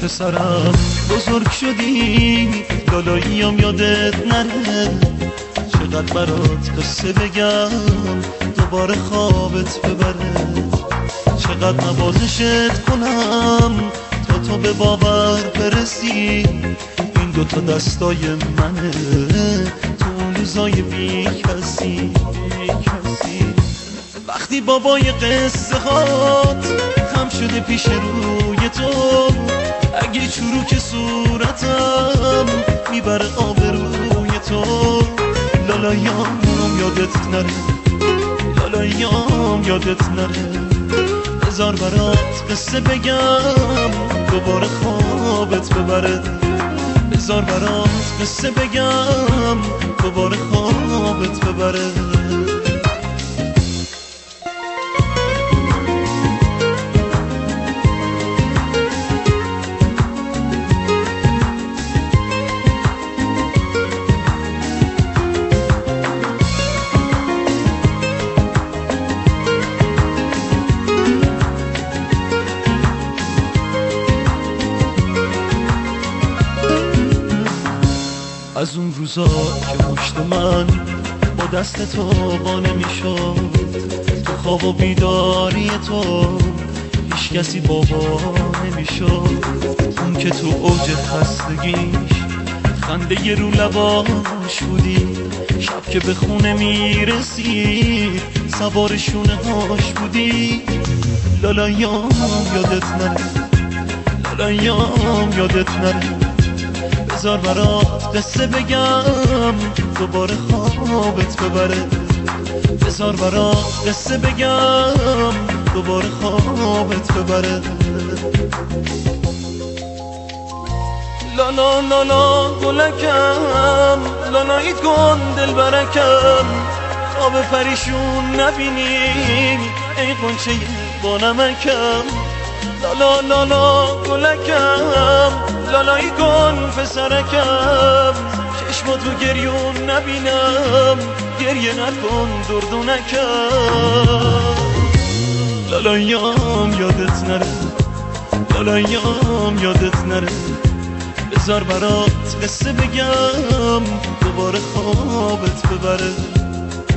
پسرم بزرگ شدی لالاییم یادت نره، چقدر برات قصه بگم دوباره خوابت ببره، چقدر نوازشت کنم تا تو به باور برسی، این دوتا دستای منه تو اون روزای بی کسی. وقتی بابای قصه هات خم شده پیش روی تو، اگه چروک صورتم میبره آبروی تو، لالایام یادت نره، لالایام یادت نره، بذار برات قصه بگم دوباره خوابت ببره، بذار برات قصه بگم دوباره خوابت ببره. از اون روزا که پشت من با دست تو قانه میشد، تو خواب و بیداری تو هیچ کسی بابا نمیشد، اون که تو اوج خستگیش خنده یه رو لباش بودی، شب که به خونه میرسی سوار شونه هاش بودی، لالایام یادت نره، لالایام یادت نره، بذار برات قصه بگم دوباره خوابت ببره، بذار برات قصه بگم دوباره خوابت ببره. لالا لالا گلکم، لالایی کن دل برکم، خواب پریشون نبینی ای قنچه با نمکم، لالا لالا گلکم، لالایی کن پسرکم، چشماتو گریون نبینم گریه نکن دردونکم، لالایام یادت نره، لالایام یادت نره، بذار برات قصه بگم دوباره خوابت ببره،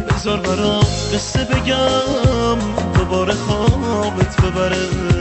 بذار برات قصه بگم دوباره خوابت ببره.